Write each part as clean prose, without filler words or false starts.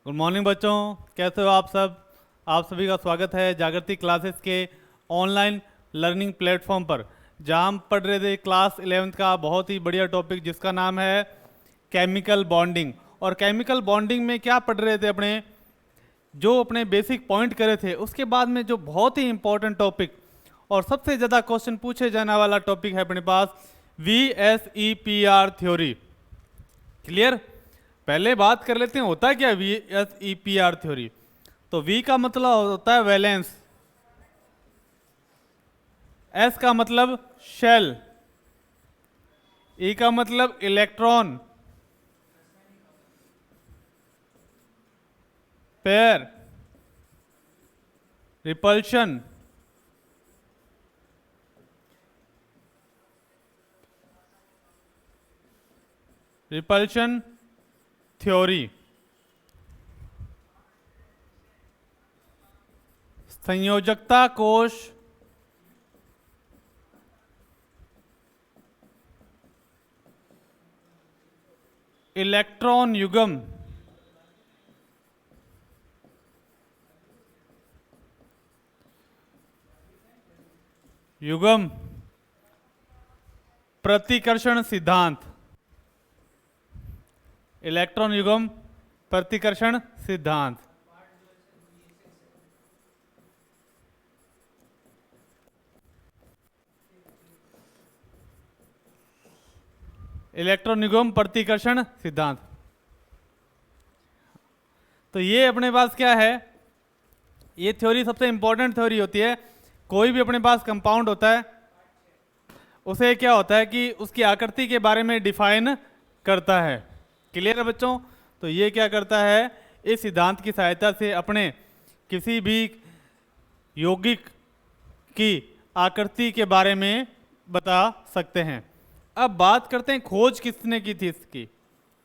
Good morning बच्चों, कैसे हो आप सब। आप सभी का स्वागत है जागृति क्लासेस के ऑनलाइन लर्निंग प्लेटफॉर्म पर, जहां हम पढ़ रहे थे क्लास 11th का बहुत ही बढ़िया टॉपिक जिसका नाम है केमिकल बॉन्डिंग। और केमिकल बॉन्डिंग में क्या पढ़ रहे थे, अपने बेसिक पॉइंट करे थे। उसके बाद में जो बहुत ही इंपॉर्टेंट टॉपिक और सबसे ज़्यादा क्वेश्चन पूछे जाने वाला टॉपिक है अपने पास VSEPR थ्योरी। क्लियर। पहले बात कर लेते हैं होता है क्या VSEPR थ्योरी। तो V का मतलब होता है वैलेंस, S का मतलब शेल, E का मतलब इलेक्ट्रॉन, पेयर, रिपल्शन, थ्योरी, संयोजकता कोश, इलेक्ट्रॉन युग्म, प्रतिकर्षण सिद्धांत, इलेक्ट्रॉन युग्म प्रतिकर्षण सिद्धांत। इलेक्ट्रॉन युग्म प्रतिकर्षण सिद्धांत। तो ये अपने पास क्या है, ये थ्योरी सबसे इंपॉर्टेंट थ्योरी होती है। कोई भी अपने पास कंपाउंड होता है उसे क्या होता है कि उसकी आकृति के बारे में डिफाइन करता है। क्लियर है बच्चों। तो ये क्या करता है, इस सिद्धांत की सहायता से अपने किसी भी यौगिक की आकृति के बारे में बता सकते हैं। अब बात करते हैं खोज किसने की थी इसकी।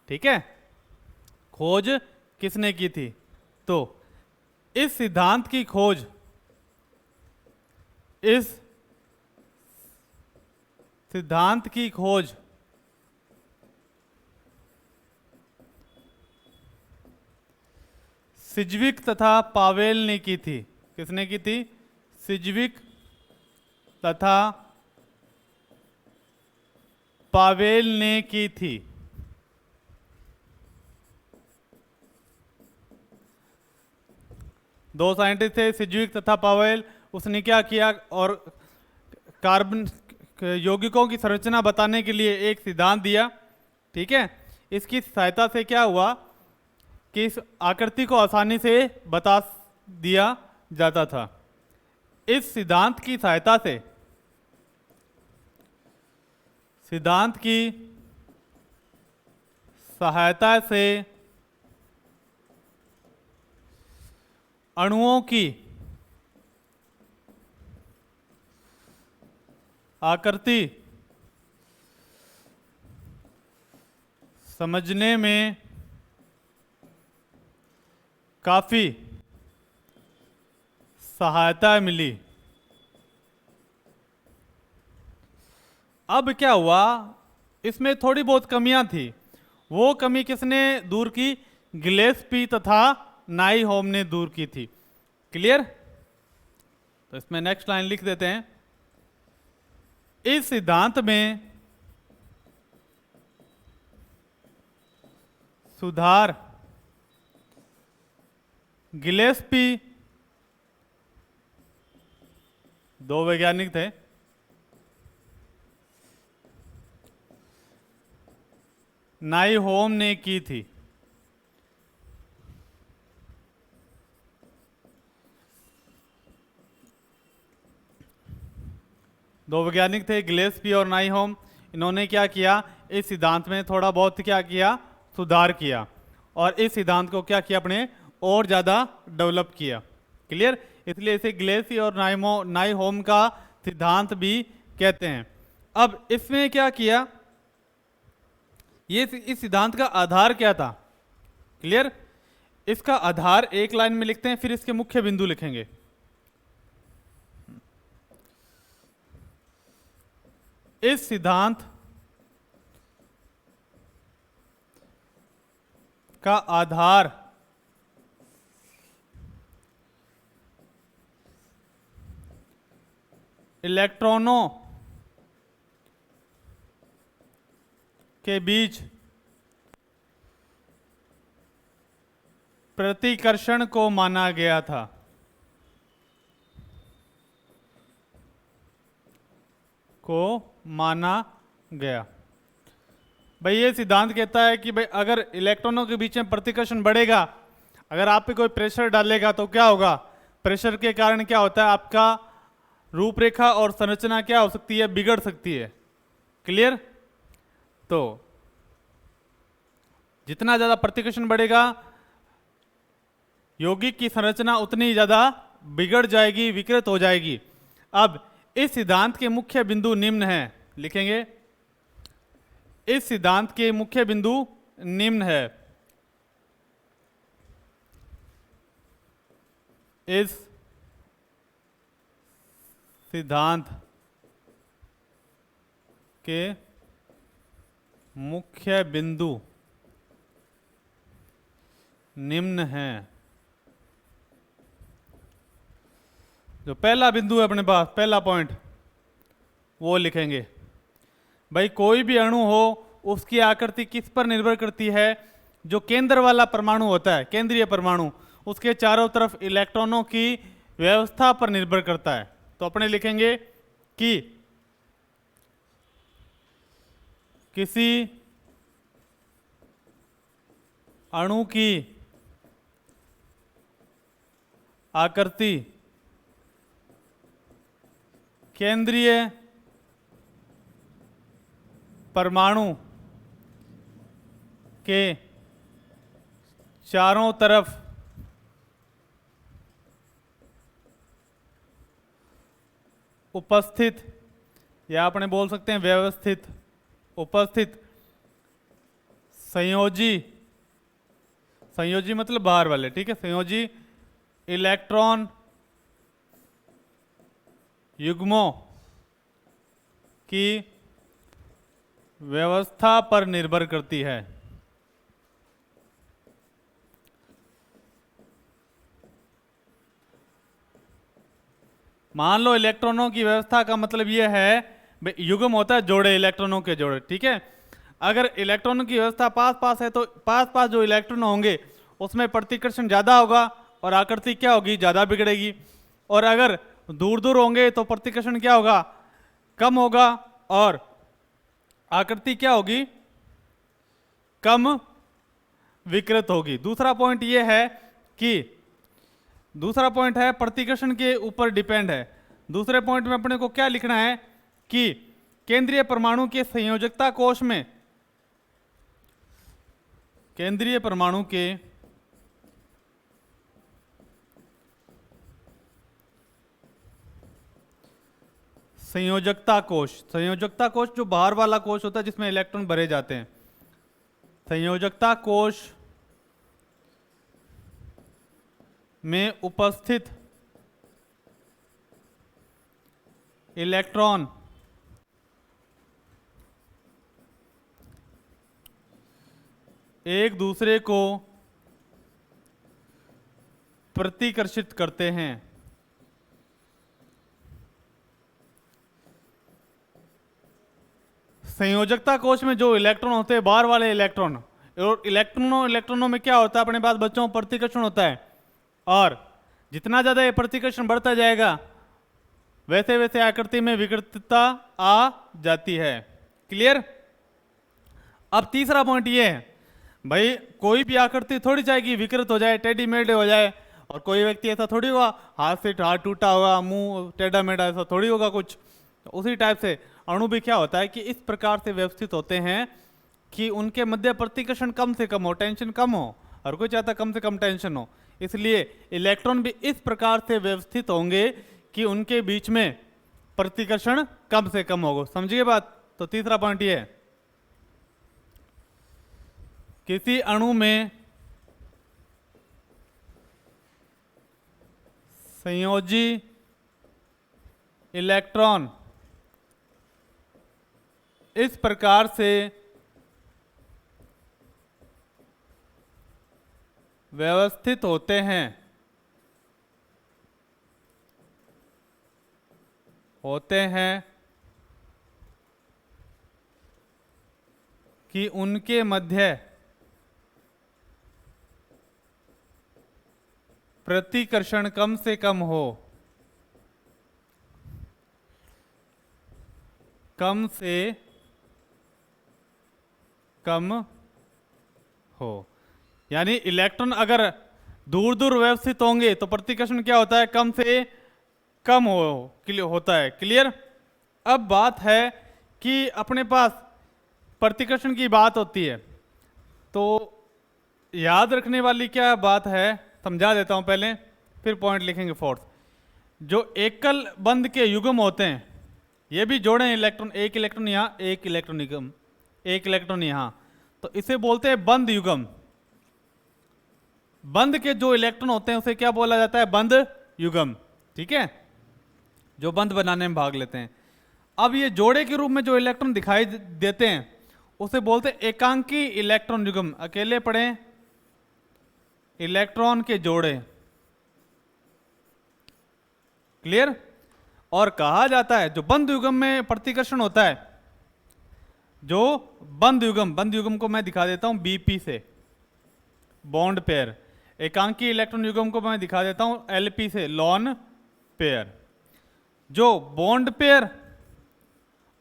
ठीक है, खोज किसने की थी। तो इस सिद्धांत की खोज, इस सिद्धांत की खोज सिज्विक तथा पावेल ने की थी। किसने की थी? सिज्विक तथा पावेल ने की थी। दो साइंटिस्ट थे, सिज्विक तथा पावेल। उसने क्या किया, और कार्बन यौगिकों की संरचना बताने के लिए एक सिद्धांत दिया। ठीक है, इसकी सहायता से क्या हुआ कि इस आकृति को आसानी से बता दिया जाता था। इस सिद्धांत की सहायता से, अणुओं की आकृति समझने में काफी सहायता मिली। अब क्या हुआ, इसमें थोड़ी बहुत कमियां थी। वो कमी किसने दूर की? गिलेस्पी तथा नाइहोम ने दूर की थी। क्लियर। तो इसमें नेक्स्ट लाइन लिख देते हैं। इस सिद्धांत में सुधार गिलेस्पी, दो वैज्ञानिक थे, नाइहोम ने की थी। दो वैज्ञानिक थे, गिलेस्पी और नाइहोम। इन्होंने क्या किया, इस सिद्धांत में थोड़ा बहुत क्या किया, सुधार किया, और इस सिद्धांत को क्या किया, अपने और ज़्यादा डेवलप किया। क्लियर। इसलिए इसे गिलेस्पी और नाइहोम का सिद्धांत भी कहते हैं। अब इसमें क्या किया, ये इस सिद्धांत का आधार क्या था। क्लियर। इसका आधार एक लाइन में लिखते हैं, फिर इसके मुख्य बिंदु लिखेंगे। इस सिद्धांत का आधार इलेक्ट्रॉनों के बीच प्रतिकर्षण को माना गया था। को माना गया। भाई ये सिद्धांत कहता है कि भाई अगर इलेक्ट्रॉनों के बीच में प्रतिकर्षण बढ़ेगा, अगर आप पे कोई प्रेशर डालेगा तो क्या होगा, प्रेशर के कारण क्या होता है, आपका रूपरेखा और संरचना क्या हो सकती है, बिगड़ सकती है। क्लियर? तो जितना ज्यादा प्रतिकर्षण बढ़ेगा यौगिक की संरचना उतनी ही ज्यादा बिगड़ जाएगी, विकृत हो जाएगी। अब इस सिद्धांत के मुख्य बिंदु निम्न हैं, लिखेंगे इस सिद्धांत के मुख्य बिंदु निम्न है। इस सिद्धांत के मुख्य बिंदु निम्न हैं। जो पहला बिंदु है अपने पास, पहला पॉइंट, वो लिखेंगे। भाई कोई भी अणु हो उसकी आकृति किस पर निर्भर करती है, जो केंद्र वाला परमाणु होता है, केंद्रीय परमाणु, उसके चारों तरफ इलेक्ट्रॉनों की व्यवस्था पर निर्भर करता है। तो अपने लिखेंगे कि किसी अणु की आकृति केंद्रीय परमाणु के चारों तरफ उपस्थित, या अपने बोल सकते हैं व्यवस्थित, उपस्थित संयोजी, संयोजी मतलब बाहर वाले, ठीक है, संयोजी इलेक्ट्रॉन युग्मों की व्यवस्था पर निर्भर करती है। मान लो इलेक्ट्रॉनों की व्यवस्था का मतलब यह है, युग्म होता है जोड़े, इलेक्ट्रॉनों के जोड़े, ठीक है। अगर इलेक्ट्रॉनों की व्यवस्था पास पास है तो पास पास जो इलेक्ट्रॉन होंगे उसमें प्रतिकर्षण ज्यादा होगा और आकृति क्या होगी, ज्यादा बिगड़ेगी। और अगर दूर दूर होंगे तो प्रतिकर्षण क्या होगा, कम होगा और आकृति क्या होगी, कम विकृत होगी। दूसरा पॉइंट ये है कि दूसरा पॉइंट है प्रतिकर्षण के ऊपर डिपेंड है। दूसरे पॉइंट में अपने को क्या लिखना है कि केंद्रीय परमाणु के संयोजकता कोश में, केंद्रीय परमाणु के संयोजकता कोश, संयोजकता कोश जो बाहर वाला कोश होता है जिसमें इलेक्ट्रॉन भरे जाते हैं, संयोजकता कोश में उपस्थित इलेक्ट्रॉन एक दूसरे को प्रतिकर्षित करते हैं। संयोजकता कोश में जो इलेक्ट्रॉन होते हैं, बाहर वाले इलेक्ट्रॉन, और इलेक्ट्रॉनों में क्या होता है, अपने पास बच्चों प्रतिकर्षण होता है, और जितना ज्यादा ये प्रतिकर्षण बढ़ता जाएगा वैसे वैसे आकृति में विकृतता आ जाती है। क्लियर? अब तीसरा पॉइंट ये है, भाई कोई भी आकृति थोड़ी चाहेगी विकृत हो जाए, टेढ़ी मेढ़े हो जाए, और कोई व्यक्ति ऐसा थोड़ी होगा हाथ से हाथ टूटा होगा, मुंह टेढ़ा मेढ़ा, ऐसा थोड़ी होगा कुछ। तो उसी टाइप से अणु भी क्या होता है कि इस प्रकार से व्यवस्थित होते हैं कि उनके मध्य प्रतिकर्षण कम से कम हो, टेंशन कम हो, और कोई चाहता कम से कम टेंशन हो। इसलिए इलेक्ट्रॉन भी इस प्रकार से व्यवस्थित होंगे कि उनके बीच में प्रतिकर्षण कम से कम होगा। समझिए बात? तो तीसरा पॉइंट ये है, किसी अणु में संयोजी इलेक्ट्रॉन इस प्रकार से व्यवस्थित होते हैं होते हैं कि उनके मध्य प्रतिकर्षण कम से कम हो, कम से कम हो। यानी इलेक्ट्रॉन अगर दूर दूर व्यवस्थित होंगे तो प्रतिकर्षण क्या होता है, कम से कम होता है। क्लियर। अब बात है कि अपने पास प्रतिकर्षण की बात होती है तो याद रखने वाली क्या बात है, समझा देता हूं पहले, फिर पॉइंट लिखेंगे फोर्थ। जो एकल बंध के युग्म होते हैं, ये भी जोड़े इलेक्ट्रॉन, एक इलेक्ट्रॉन यहाँ, एक इलेक्ट्रॉन युग्म, एक इलेक्ट्रॉन यहाँ, तो इसे बोलते हैं बंध युग्म। बंध के जो इलेक्ट्रॉन होते हैं उसे क्या बोला जाता है, बंध युग्म। ठीक है, जो बंध बनाने में भाग लेते हैं। अब ये जोड़े के रूप में जो इलेक्ट्रॉन दिखाई देते हैं उसे बोलते हैं एकांकी इलेक्ट्रॉन युग्म। अकेले पढ़ें, इलेक्ट्रॉन के जोड़े। क्लियर। और कहा जाता है जो बंध युग्म में प्रतिकर्षण होता है, जो बंध युग्म को मैं दिखा देता हूं बीपी से, बॉन्ड पेयर। एकांकी इलेक्ट्रॉन युग्म को मैं दिखा देता हूं एलपी से, लॉन पेयर। जो बॉन्ड पेयर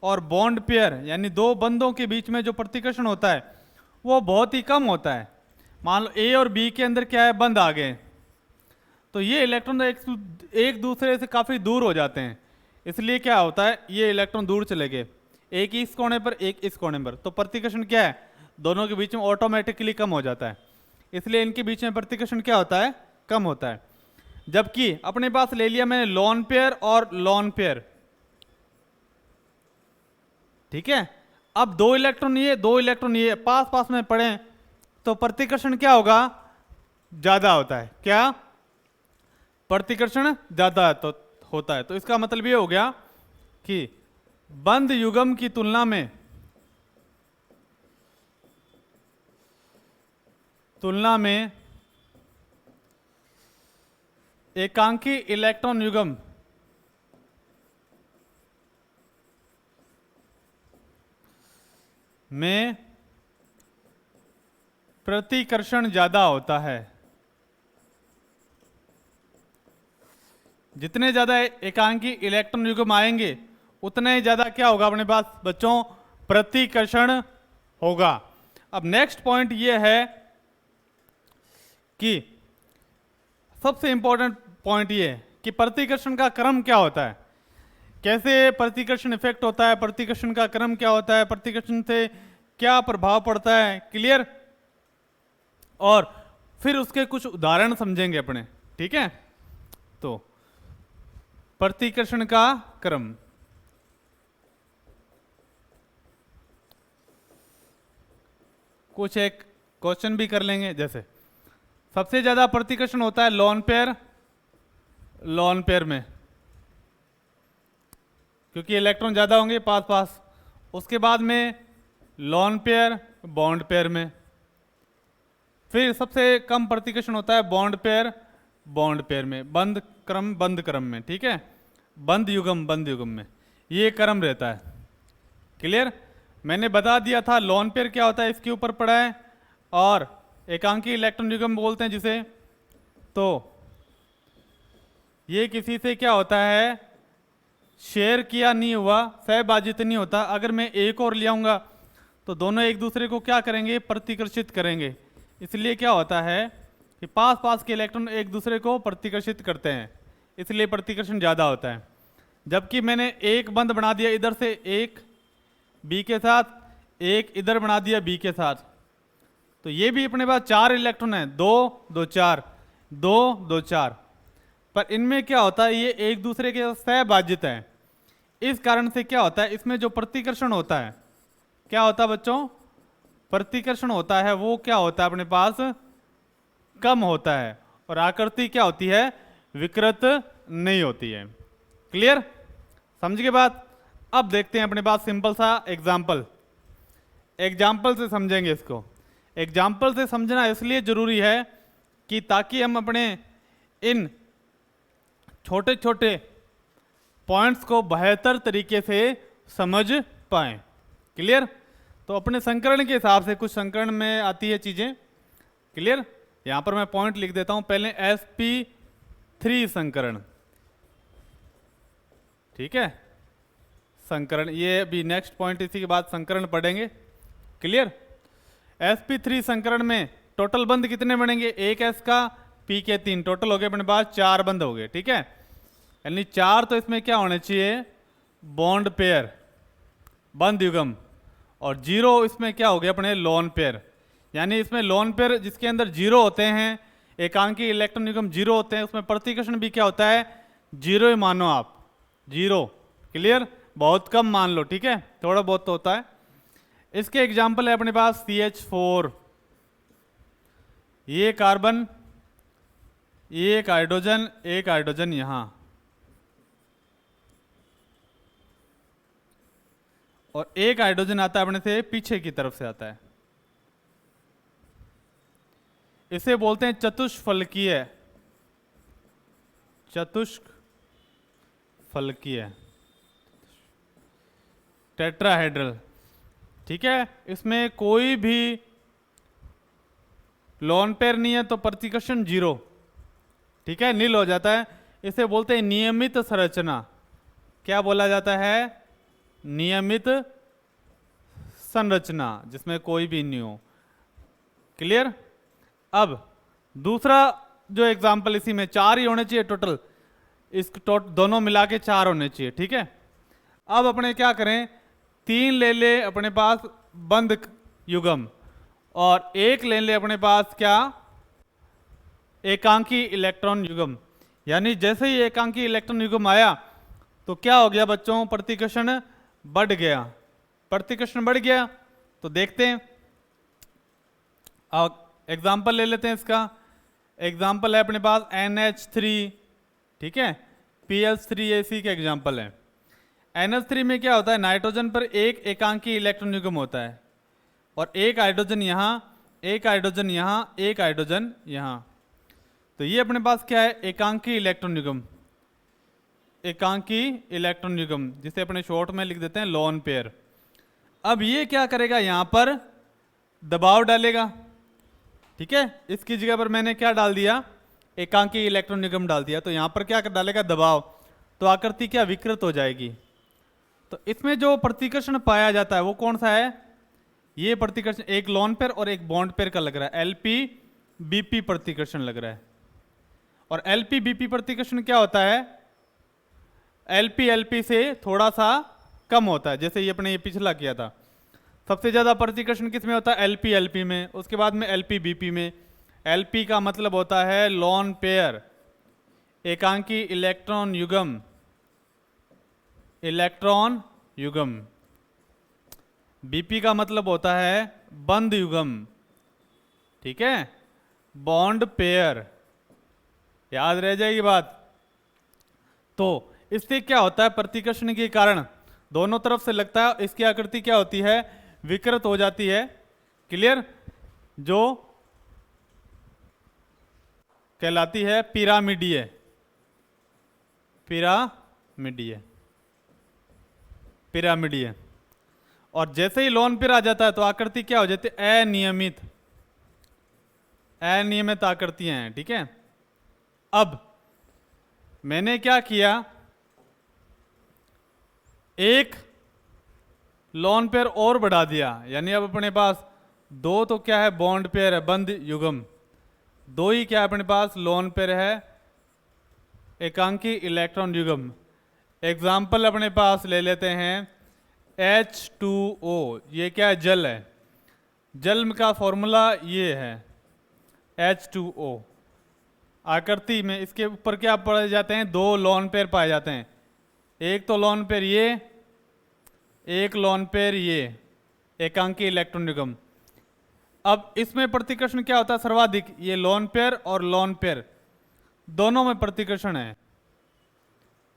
और बॉन्ड पेयर यानी दो बंधों के बीच में जो प्रतिकर्षण होता है वो बहुत ही कम होता है। मान लो ए और बी के अंदर क्या है, बंध आ गए, तो ये इलेक्ट्रॉन एक दूसरे से काफ़ी दूर हो जाते हैं। इसलिए क्या होता है, ये इलेक्ट्रॉन दूर चले गए, एक इस कोने पर एक इस कोने पर, तो प्रतिकर्षण क्या है, दोनों के बीच में ऑटोमेटिकली कम हो जाता है। इसलिए इनके बीच में प्रतिकर्षण क्या होता है, कम होता है। जबकि अपने पास ले लिया मैंने लॉन पेयर और लॉन पेयर। ठीक है, अब दो इलेक्ट्रॉन ये, दो इलेक्ट्रॉन ये पास पास में पड़े तो प्रतिकर्षण क्या होगा, ज्यादा होता है। क्या, प्रतिकर्षण ज्यादा होता है। तो इसका मतलब ये हो गया कि बंध युग्म की तुलना में एकांकी इलेक्ट्रॉन युग्म में प्रतिकर्षण ज्यादा होता है। जितने ज्यादा एकांकी इलेक्ट्रॉन युग्म आएंगे उतने ही ज्यादा क्या होगा अपने पास बच्चों, प्रतिकर्षण होगा। अब नेक्स्ट पॉइंट ये है कि सबसे इंपॉर्टेंट पॉइंट ये है कि प्रतिकर्षण का क्रम क्या होता है, कैसे प्रतिकर्षण इफेक्ट होता है, प्रतिकर्षण का क्रम क्या होता है, प्रतिकर्षण से क्या प्रभाव पड़ता है। क्लियर। और फिर उसके कुछ उदाहरण समझेंगे अपने। ठीक है, तो प्रतिकर्षण का क्रम, कुछ एक क्वेश्चन भी कर लेंगे। जैसे सबसे ज्यादा प्रतिकर्षण होता है लॉन पेयर में, क्योंकि इलेक्ट्रॉन ज्यादा होंगे पास पास। उसके बाद में लॉन पेयर, बॉन्ड पेयर में। फिर सबसे कम प्रतिकर्षण होता है बॉन्ड पेयर में, बंध क्रम में। ठीक है, बंध युग्म में ये क्रम रहता है। क्लियर। मैंने बता दिया था लॉन पेयर क्या होता है, इसके ऊपर पढ़ा है। और एकांकी इलेक्ट्रॉन युग्म बोलते हैं जिसे, तो ये किसी से क्या होता है, शेयर किया नहीं हुआ, सहभाजित नहीं होता। अगर मैं एक और ले आऊंगा तो दोनों एक दूसरे को क्या करेंगे, प्रतिकर्षित करेंगे। इसलिए क्या होता है कि पास पास के इलेक्ट्रॉन एक दूसरे को प्रतिकर्षित करते हैं, इसलिए प्रतिकर्षण ज़्यादा होता है। जबकि मैंने एक बंध बना दिया इधर से, एक बी के साथ, एक इधर बना दिया बी के साथ, तो ये भी अपने पास 4 इलेक्ट्रॉन है, 2 2 4, 2 2 4, पर इनमें क्या होता है, ये एक दूसरे के सहभाजित है। इस कारण से क्या होता है, इसमें जो प्रतिकर्षण होता है, क्या होता है बच्चों, प्रतिकर्षण होता है वो क्या होता है अपने पास, कम होता है। और आकृति क्या होती है, विकृत नहीं होती है। क्लियर, समझ के बात। अब देखते हैं अपने पास सिंपल सा एग्जाम्पल से समझेंगे इसको। एग्जाम्पल से समझना इसलिए जरूरी है कि ताकि हम अपने इन छोटे छोटे पॉइंट्स को बेहतर तरीके से समझ पाएं। क्लियर? तो अपने संकरण के हिसाब से कुछ संकरण में आती है चीजें। क्लियर? यहां पर मैं पॉइंट लिख देता हूं। पहले sp3 संकरण, ठीक है, संकरण, ये अभी नेक्स्ट पॉइंट, इसी के बाद संकरण पढ़ेंगे। क्लियर? sp3 संकरण में टोटल बंध कितने बनेंगे? एक s का, p के 3, टोटल हो गए अपने पास 4 बंध हो गए। ठीक है, यानी 4 तो इसमें क्या होने चाहिए? बॉन्ड पेयर, बंध युग्म, और 0 इसमें क्या हो गया अपने? Lone pair. यानी इसमें लोन पेयर जिसके अंदर 0 होते हैं, एकांकी इलेक्ट्रॉन युग्म 0 होते हैं, उसमें प्रतिकर्षण भी क्या होता है? 0 ही मानो आप, 0। क्लियर? बहुत कम मान लो, ठीक है, थोड़ा बहुत तो होता है। इसके एग्जाम्पल है अपने पास CH4, ये कार्बन, ये एक हाइड्रोजन यहां, और एक हाइड्रोजन आता है अपने से पीछे की तरफ से आता है। इसे बोलते हैं चतुष्फलकीय, चतुष्फलकीय, टेट्राहेड्रल। ठीक है, इसमें कोई भी लोन पेयर नहीं है तो प्रतिकर्षण 0, ठीक है, नील हो जाता है। इसे बोलते हैं नियमित संरचना। क्या बोला जाता है? नियमित संरचना, जिसमें कोई भी नहीं हो। क्लियर? अब दूसरा जो एग्जाम्पल, इसी में 4 ही होने चाहिए टोटल, इस दोनों मिला के 4 होने चाहिए। ठीक है, अब अपने क्या करें? 3 ले ले अपने पास बंध युग्म, और 1 ले ले अपने पास क्या? एकांकी इलेक्ट्रॉन युग्म। यानी जैसे ही एकांकी इलेक्ट्रॉन युग्म आया तो क्या हो गया बच्चों? प्रतिकर्षण बढ़ गया। प्रतिकर्षण बढ़ गया तो देखते हैं, एग्जाम्पल ले लेते हैं इसका। एग्जाम्पल है अपने पास NH3, ठीक है, PH3AC के एग्जाम्पल है। NH3 में क्या होता है? नाइट्रोजन पर एक एकांकी इलेक्ट्रॉन युग्म होता है, और एक हाइड्रोजन यहाँ, एक हाइड्रोजन यहाँ, एक हाइड्रोजन यहाँ। तो ये अपने पास क्या है? एकांकी इलेक्ट्रॉन युग्म, एकांकी इलेक्ट्रॉन युग्म, जिसे अपने शॉर्ट में लिख देते हैं लोन पेयर। अब ये क्या करेगा? यहाँ पर दबाव डालेगा। ठीक है, इसकी जगह पर मैंने क्या डाल दिया? एकांकी इलेक्ट्रॉन युग्म डाल दिया। तो यहाँ पर क्या डालेगा? दबाव। तो आकृति क्या? विकृत हो जाएगी। तो इसमें जो प्रतिकर्षण पाया जाता है वो कौन सा है? ये प्रतिकर्षण एक लोन पेयर और एक बॉन्ड पेयर का लग रहा है, LP-BP प्रतिकर्षण लग रहा है। और LP-BP प्रतिकर्षण क्या होता है? LP-LP से थोड़ा सा कम होता है, जैसे ये अपने ये पिछला किया था। सबसे ज्यादा प्रतिकर्षण किस में होता है? LP-LP में, उसके बाद में LP-BP में। LP का मतलब होता है लोन पेयर, एकांकी इलेक्ट्रॉन युग्म, इलेक्ट्रॉन युग्म। BP का मतलब होता है बंध युग्म, ठीक है, बॉन्ड पेयर। याद रह जाएगी बात। तो इससे क्या होता है? प्रतिकर्षण के कारण दोनों तरफ से लगता है, इसकी आकृति क्या होती है? विकृत हो जाती है। क्लियर? जो कहलाती है पिरामिडीय, पिरामिडीय, पिरामिडीय। और जैसे ही लोन पेयर आ जाता है तो आकृति क्या हो जाती है? अनियमित, अनियमित आकृतियां हैं। ठीक है, अब मैंने क्या किया? एक लोन पेयर और बढ़ा दिया, यानी अब अपने पास 2 तो क्या है? बॉन्ड पेयर है, बंध युग्म। 2 ही क्या है अपने पास? लोन पेयर है, एकांकी इलेक्ट्रॉन युग्म। एग्जाम्पल अपने पास ले लेते हैं H2O। ये क्या है? जल है। जल का फॉर्मूला ये है H2O। आकृति में इसके ऊपर क्या पाए जाते हैं? 2 लोन पेयर पाए जाते हैं। एक तो लोन पेयर ये, एक लोन पेयर ये, एकांकी इलेक्ट्रॉन युग्म। अब इसमें प्रतिकर्षण क्या होता है? सर्वाधिक। ये लोन पेयर और लोन पेयर दोनों में प्रतिकर्षण है।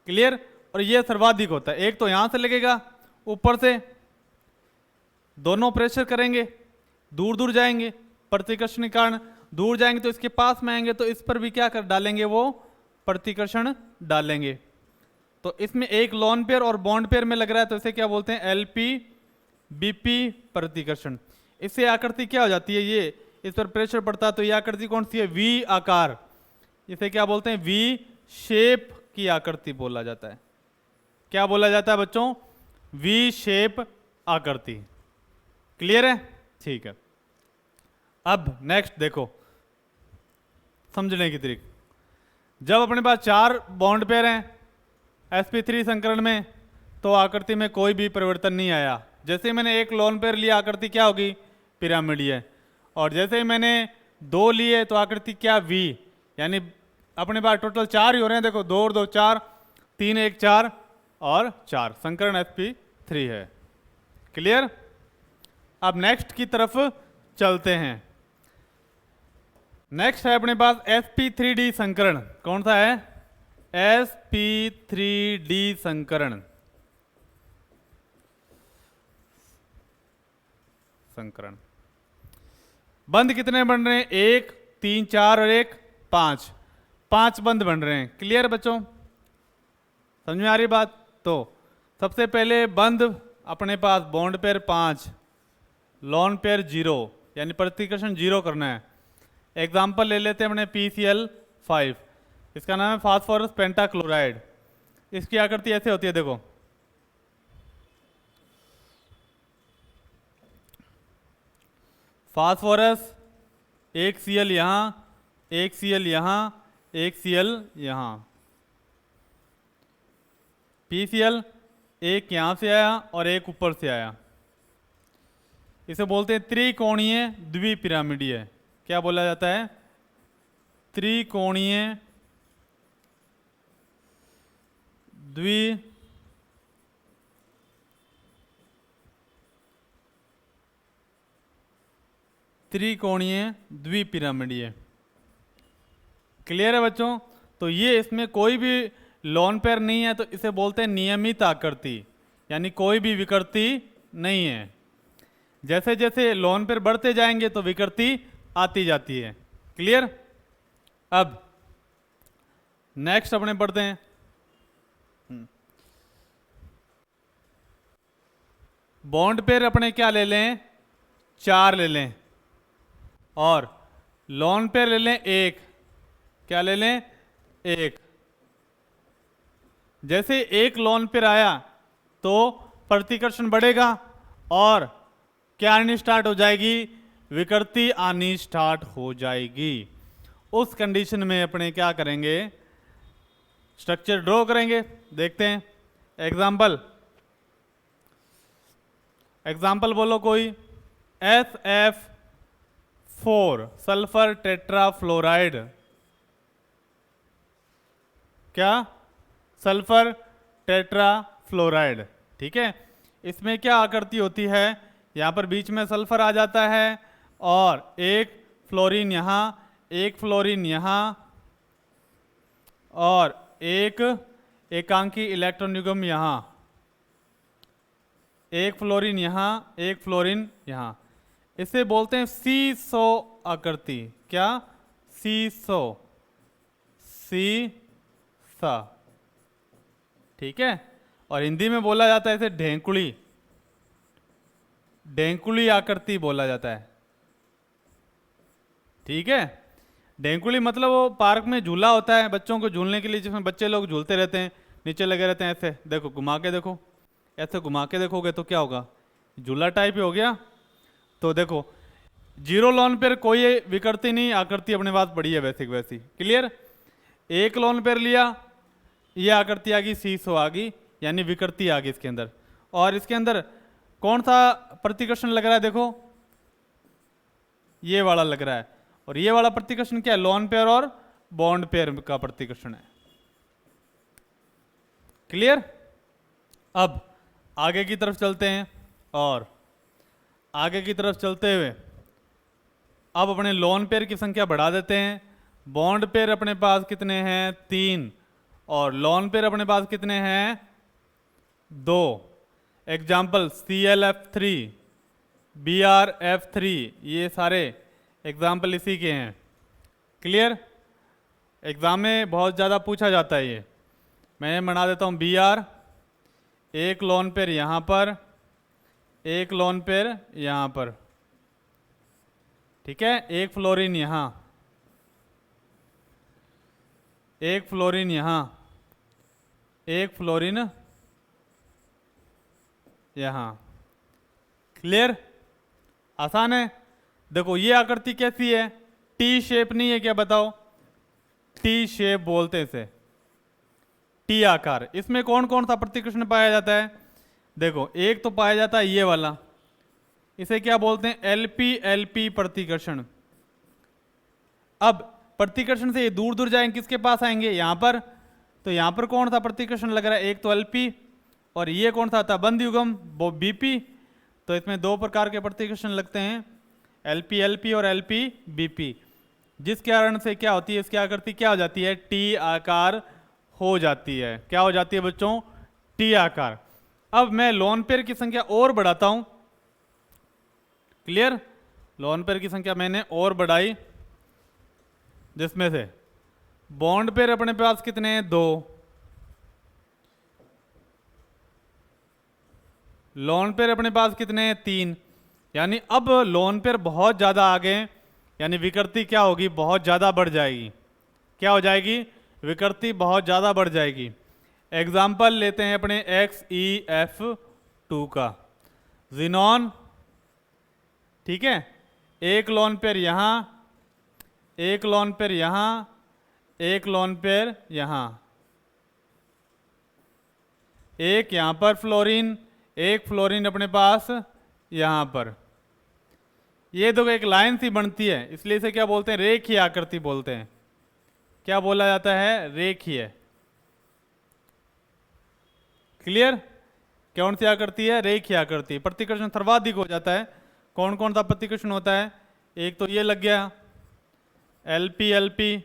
क्लियर? और ये सर्वाधिक होता है। एक तो यहां से लगेगा ऊपर से, दोनों प्रेशर करेंगे, दूर दूर जाएंगे, प्रतिकर्षण के कारण दूर जाएंगे तो इसके पास में आएंगे, तो इस पर भी क्या कर डालेंगे? वो प्रतिकर्षण डालेंगे। तो इसमें एक लोन पेयर और बॉन्ड पेयर में लग रहा है, तो इसे क्या बोलते हैं, एलपी बीपी प्रतिकर्षण। इससे आकृति क्या हो जाती है, ये इस पर प्रेशर पड़ता है तो ये आकृति कौन सी है, वी आकार। इसे क्या बोलते हैं, वी शेप की आकृति बोला जाता है। क्या बोला जाता है बच्चों, वी शेप आकृति। क्लियर है, ठीक है। अब नेक्स्ट देखो समझने की तरीक, जब अपने पास 4 बॉन्ड पेयर हैं sp3 संकरण में, तो आकृति में कोई भी परिवर्तन नहीं आया। जैसे ही मैंने एक लोन पेयर लिया, आकृति क्या होगी, पिरामिडीय। और जैसे ही मैंने 2 लिए तो आकृति क्या, वी। यानी अपने पास टोटल 4 ही हो रहे हैं, देखो 2 और 2 4, 3 1 4 और 4, संकरण sp3 है। क्लियर। अब नेक्स्ट की तरफ चलते हैं। नेक्स्ट है अपने पास sp3d संकरण। कौन सा है, sp3d संकरण। संकरण बंद कितने बन रहे हैं, 1 3 4 और 1 5, 5 बंद बन रहे हैं। क्लियर बच्चों, समझ में आ रही बात। तो सबसे पहले बंद अपने पास बॉन्ड पेयर 5, लॉन पेयर 0, यानी प्रतिकर्षण 0 करना है। एग्जाम्पल ले लेते हैं अपने PCl5, इसका नाम है फास्फोरस पेंटाक्लोराइड। इसकी आकृति ऐसे होती है, देखो फास्फोरस, एक Cl यहाँ, एक Cl यहाँ, एक Cl यहाँ। PCl एक यहाँ से आया और एक ऊपर से आया। इसे बोलते हैं त्रिकोणीय द्विपिरामिडीय। क्या बोला जाता है, त्रिकोणीय त्रिकोणीय द्विपिरामिडीय। क्लियर है बच्चों। तो ये इसमें कोई भी लोन पेयर नहीं है, तो इसे बोलते हैं नियमित आकृति, यानी कोई भी विकृति नहीं है। जैसे जैसे लोन पेयर बढ़ते जाएंगे तो विकृति आती जाती है। क्लियर। अब नेक्स्ट अपने पढ़ते हैं, बॉन्ड पेयर अपने क्या ले लें, 4 ले लें, और लोन पेयर ले लें 1। क्या ले लें, 1। जैसे एक लोन पेयर आया तो प्रतिकर्षण बढ़ेगा और क्या आनी स्टार्ट हो जाएगी, विकृति आनी स्टार्ट हो जाएगी। उस कंडीशन में अपने क्या करेंगे, स्ट्रक्चर ड्रॉ करेंगे। देखते हैं एग्जाम्पल बोलो कोई, SF4 सल्फर टेट्राफ्लोराइड। क्या, सल्फर टेट्राफ्लोराइड। ठीक है, इसमें क्या आकृति होती है, यहाँ पर बीच में सल्फर आ जाता है और एक फ्लोरीन यहाँ, एक फ्लोरीन यहाँ और एक एकांकी इलेक्ट्रॉन युग्म यहाँ, एक फ्लोरीन यहाँ, एक फ्लोरीन यहाँ। इसे बोलते हैं सीसो आकृति। क्या, सीसो, सा। ठीक है, और हिंदी में बोला जाता है इसे ढेंकुड़ी, ढेंकुड़ी आकृति बोला जाता है। ठीक है, ढेंकुड़ी मतलब वो पार्क में झूला होता है बच्चों को झूलने के लिए, जिसमें बच्चे लोग झूलते रहते हैं, नीचे लगे रहते हैं ऐसे। देखो घुमा के देखो, ऐसे घुमा के देखोगे तो क्या होगा, झूला टाइप ही हो गया। तो देखो 0 लोन पेयर कोई विकृति नहीं, आकृति अपने पास बड़ी है वैसी वैसी। क्लियर। एक लोन पेयर लिया, ये आकृति आ गई, सीसो आ गई, यानी विकृति आ गई इसके अंदर। और इसके अंदर कौन सा प्रतिकर्षण लग रहा है, देखो ये वाला लग रहा है। और ये वाला प्रतिकर्षण क्या है, लोन पेयर और बॉन्ड पेयर का प्रतिकर्षण है। क्लियर। अब आगे की तरफ चलते हैं, और आगे की तरफ चलते हुए अब अपने लोन पेयर की संख्या बढ़ा देते हैं। बॉन्ड पेयर अपने पास कितने हैं, 3, और लोन पेयर अपने पास कितने हैं, 2। एग्जाम्पल ClF3, BrF3, ये सारे एग्जाम्पल इसी के हैं। क्लियर। एग्जाम में बहुत ज़्यादा पूछा जाता है ये। मैं बना देता हूँ Br, एक लोन पेयर यहाँ पर, एक लोन पेयर यहाँ पर, ठीक है, एक फ्लोरीन यहाँ, एक फ्लोरीन यहाँ, एक फ्लोरीन यहाँ। क्लियर? आसान है। देखो ये आकृति कैसी है, टी शेप नहीं है क्या, बताओ? टी शेप बोलते हैं इसे, टी आकार। इसमें कौन कौन सा प्रतिकर्षण पाया जाता है? देखो एक तो पाया जाता है ये वाला, इसे क्या बोलते हैं? एलपी एलपी प्रतिकर्षण। अब प्रतिकर्षण से ये दूर दूर जाएंगे, किसके पास आएंगे? यहाँ पर। तो यहाँ पर कौन सा प्रतिकर्षण लग रहा है? एक तो एलपी, और ये कौन सा था? बंद युग्म, वो बीपी। तो इसमें दो प्रकार के प्रतिकर्षण लगते हैं, एलपी एलपी और एलपी बीपी, जिस कारण से क्या होती है, इसकी आकृति क्या हो जाती है? टी आकार हो जाती है। क्या हो जाती है बच्चों? टी आकार। अब मैं लोन पेयर की संख्या और बढ़ाता हूं। क्लियर? लोन पेयर की संख्या मैंने और बढ़ाई, जिसमें से बॉन्ड पेयर अपने पास कितने हैं? 2। लोन पेयर अपने पास कितने हैं? 3। यानी अब लोन पेयर बहुत ज्यादा आ गए, यानी विकृति क्या होगी? बहुत ज्यादा बढ़ जाएगी। क्या हो जाएगी? विकृति बहुत ज्यादा बढ़ जाएगी। एग्जाम्पल लेते हैं अपने XeF2 का, जिनॉन, ठीक है, एक लोन पेयर यहां, एक लोन पेयर यहां, एक लोन पेयर यहां, एक यहां पर फ्लोरीन, एक फ्लोरीन अपने पास यहां पर। ये देखो एक लाइन सी बनती है, इसलिए इसे क्या बोलते हैं? रेखीय आकृति बोलते हैं। क्या बोला जाता है? रेखीय। क्लियर? कौन सी आकृति है? रेखीय आकृति। प्रतिकर्षण सर्वाधिक हो जाता है। कौन कौन सा प्रतिकर्षण होता है? एक तो ये लग गया एलपी एलपी,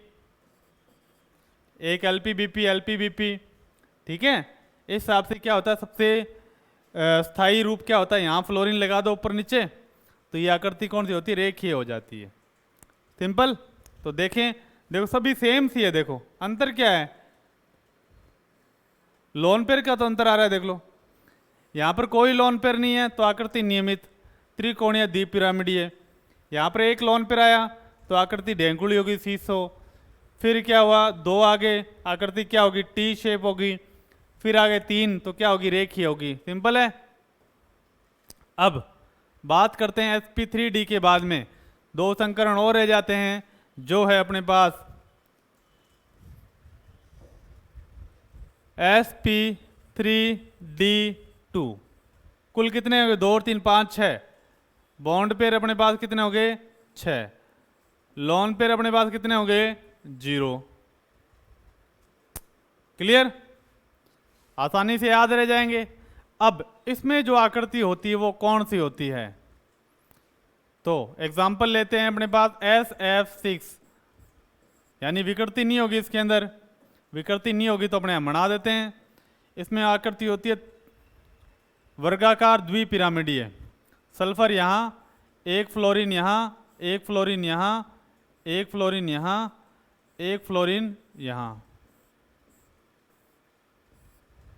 एक एलपी बीपी, एलपी बीपी, ठीक है। इस हिसाब से क्या होता है? सबसे स्थायी रूप क्या होता है? यहाँ फ्लोरीन लगा दो ऊपर नीचे, तो ये आकृति कौन सी होती है? रेखीय हो जाती है। सिंपल। तो देखें, देखो सभी सेम सी है। देखो अंतर क्या है? लोन पेयर का तो अंतर आ रहा है, देख लो। यहाँ पर कोई लोन पेयर नहीं है तो आकृति नियमित त्रिकोणीय द्विपिरामिडीय है। यहाँ पर एक लोन पेयर आया तो आकृति ढेंकुड़ी होगी, सीसो। फिर क्या हुआ? 2 आगे, आकृति क्या होगी? टी शेप होगी। फिर आगे 3 तो क्या होगी? रेखीय होगी। सिंपल है। अब बात करते हैं sp3d के बाद में 2 संकरण और रह जाते हैं, जो है अपने पास sp3d2। कुल कितने हो गए? 2 और 3 5 6। बॉन्ड पेयर अपने पास कितने हो गए? 6। लोन पेयर अपने पास कितने हो गए? 0। क्लियर? आसानी से याद रह जाएंगे। अब इसमें जो आकृति होती है वो कौन सी होती है? तो एग्जाम्पल लेते हैं अपने पास SF6, यानी विकृति नहीं होगी इसके अंदर। विकृति नहीं होगी तो अपने हम बना देते हैं। इसमें आकृति होती है वर्गाकार द्विपिरामिडीय। सल्फर यहाँ, एक फ्लोरीन यहाँ, एक फ्लोरीन यहाँ, एक फ्लोरीन यहाँ, एक फ्लोरीन यहाँ।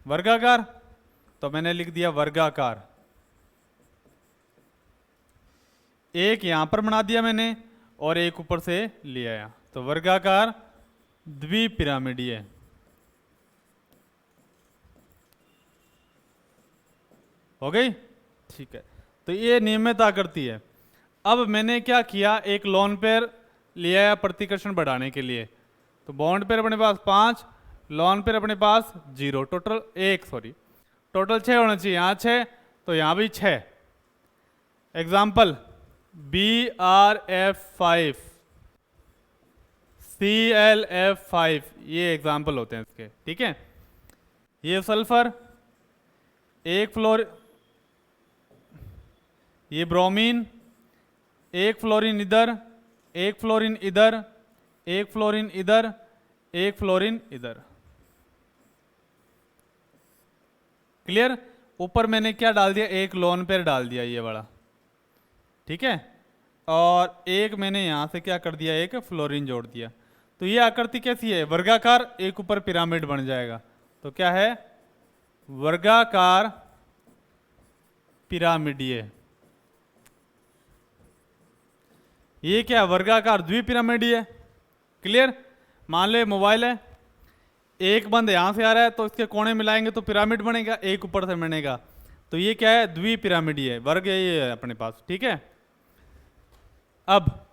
वर्गाकार, तो मैंने लिख दिया वर्गाकार। एक यहां पर बना दिया मैंने और एक ऊपर से ले आया, तो वर्गाकार द्विपिरामिडीय। हो गई? ठीक है। तो ये नियमित आकृति है। अब मैंने क्या किया? एक लोन पेयर ले आया प्रतिकर्षण बढ़ाने के लिए। तो बॉन्ड पेयर अपने पास 5, लोन पेयर अपने पास 0, टोटल 1, सॉरी टोटल 6 होना चाहिए। यहाँ 6 तो यहाँ भी 6। एग्जाम्पल BrF5, ClF5, ये एग्जाम्पल होते हैं इसके, ठीक है। ये सल्फर, एक फ्लोर, ये ब्रोमीन, एक फ्लोरीन इधर, एक फ्लोरीन इधर, एक फ्लोरीन इधर, एक फ्लोरीन इधर। क्लियर? ऊपर मैंने क्या डाल दिया? एक लोन पेयर डाल दिया, ये वाला, ठीक है। और एक मैंने यहां से क्या कर दिया? एक फ्लोरीन जोड़ दिया। तो ये आकृति कैसी है? वर्गाकार, एक ऊपर पिरामिड बन जाएगा। तो क्या है? वर्गाकार पिरामिडीय। ये क्या? वर्गाकार द्विपिरामिडीय। क्लियर? मान ले मोबाइल है, एक बंद यहां से आ रहा है तो इसके कोने मिलाएंगे तो पिरामिड बनेगा, एक ऊपर से बनेगा। तो ये क्या है? द्विपिरामिडीय। वर्ग ये है अपने पास। ठीक है, अब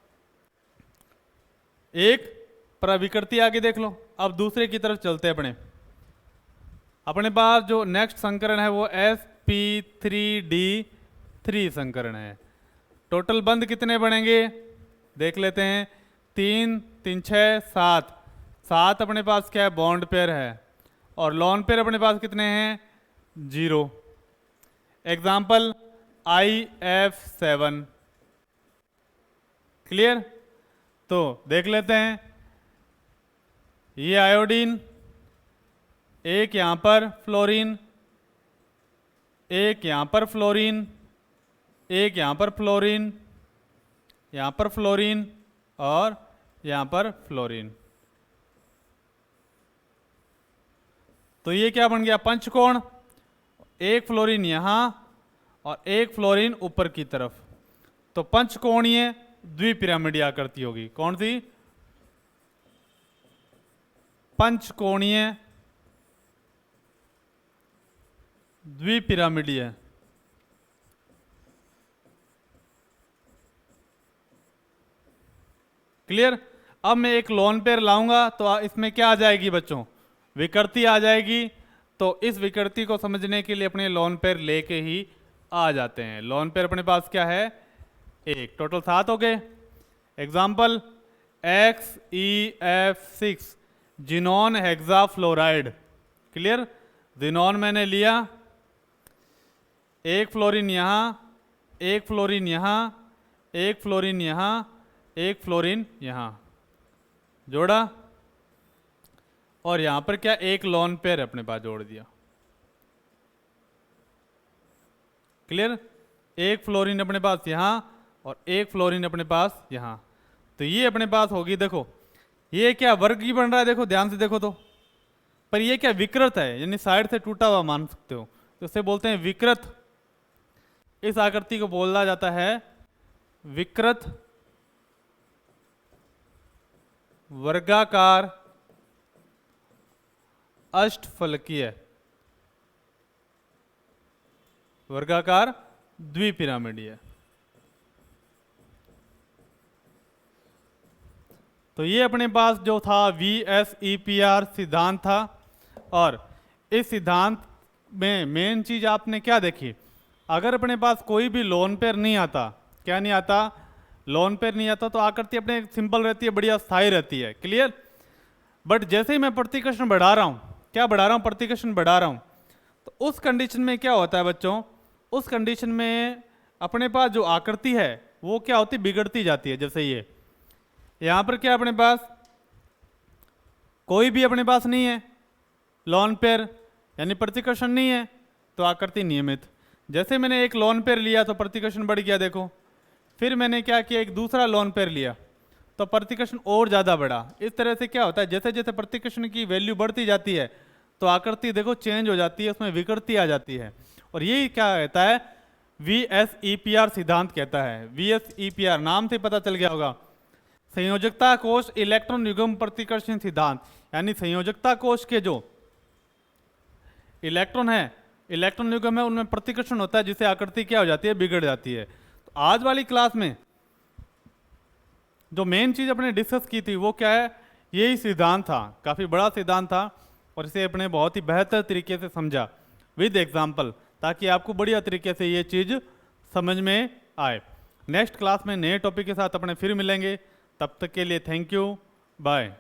एक प्रविकृति आगे देख लो। अब दूसरे की तरफ चलते हैं। अपने पास जो नेक्स्ट संकरण है वो sp3d3 संकरण है। टोटल बंद कितने बनेंगे देख लेते हैं। 3 3 6 7। 7 अपने पास क्या है? बॉन्ड पेयर है। और लॉन पेयर अपने पास कितने हैं? 0। Example IF7। क्लियर? तो देख लेते हैं। ये आयोडीन, एक यहां पर फ्लोरीन, एक यहां पर फ्लोरीन, एक यहां पर फ्लोरीन, यहां पर फ्लोरीन और यहां पर फ्लोरीन। तो ये क्या बन गया? पंचकोण। एक फ्लोरीन यहां और एक फ्लोरीन ऊपर की तरफ। तो पंचकोणीय द्विपिरामिडीय आकृति होगी। कौन सी? पंचकोणीय द्विपिरामिडीय। क्लियर? अब मैं एक लोन पेयर लाऊंगा तो इसमें क्या आ जाएगी बच्चों? विकृति आ जाएगी। तो इस विकृति को समझने के लिए अपने लोन पेयर लेके ही आ जाते हैं। लोन पेयर अपने पास क्या है? एक। टोटल 7 हो गए। Example XeF6 xenon hexafluoride. Clear? Xenon मैंने लिया, एक फ्लोरीन यहां, एक फ्लोरीन यहां, एक फ्लोरीन यहां, एक फ्लोरीन यहां जोड़ा, और यहां पर क्या? एक लोन पेयर अपने पास जोड़ दिया। क्लियर? एक फ्लोरीन अपने पास यहां और एक फ्लोरीन अपने पास यहां। तो ये अपने पास होगी। देखो ये क्या वर्ग ही बन रहा है, देखो ध्यान से देखो तो। पर ये क्या? विकृत है, यानी साइड से टूटा हुआ मान सकते हो, तो इसे बोलते हैं विकृत। इस आकृति को बोला जाता है विकृत वर्गाकार अष्टफलकीय वर्गाकार द्विपिरामिडीय। तो ये अपने पास जो था VSEPR सिद्धांत था। और इस सिद्धांत में मेन चीज आपने क्या देखी? अगर अपने पास कोई भी लोन पेयर नहीं आता, क्या नहीं आता? लोन पेयर नहीं आता तो आकृति अपने सिंपल रहती है, बढ़िया स्थायी रहती है। क्लियर? बट जैसे ही मैं प्रतिकर्षण बढ़ा रहा हूं, क्या बढ़ा रहा हूं? प्रतिकर्षण बढ़ा रहा हूं, तो उस कंडीशन में क्या होता है बच्चों? उस कंडीशन में अपने पास जो आकृति है वो क्या होती? बिगड़ती जाती है। जैसे ये यहां पर क्या अपने पास कोई भी अपने पास नहीं है लोन पेयर, यानी प्रतिकर्षण नहीं है, तो आकृति नियमित। जैसे मैंने एक लोन पेयर लिया तो प्रतिकर्षण बढ़ गया, देखो। फिर मैंने क्या किया? एक दूसरा लोन पेयर लिया तो प्रतिकर्षण और ज़्यादा बढ़ा। इस तरह से क्या होता है? जैसे जैसे प्रतिकर्षण की वैल्यू बढ़ती जाती है तो आकृति देखो चेंज हो जाती है, उसमें विकृति आ जाती है। और यही क्या कहता है? VSEPR सिद्धांत कहता है। VSEPR नाम से पता चल गया होगा, संयोजकता कोश इलेक्ट्रॉन युग्म प्रतिकर्षण सिद्धांत। यानी संयोजकता कोश के जो इलेक्ट्रॉन है, इलेक्ट्रॉन युग्म है, उनमें प्रतिकर्षण होता है, जिससे आकृति क्या हो जाती है? बिगड़ जाती है। तो आज वाली क्लास में जो मेन चीज अपने डिस्कस की थी वो क्या है? यही सिद्धांत था। काफी बड़ा सिद्धांत था और इसे अपने बहुत ही बेहतर तरीके से समझा विद एग्जाम्पल, ताकि आपको बढ़िया तरीके से ये चीज समझ में आए। नेक्स्ट क्लास में नए टॉपिक के साथ अपने फिर मिलेंगे। तब तक के लिए थैंक यू, बाय।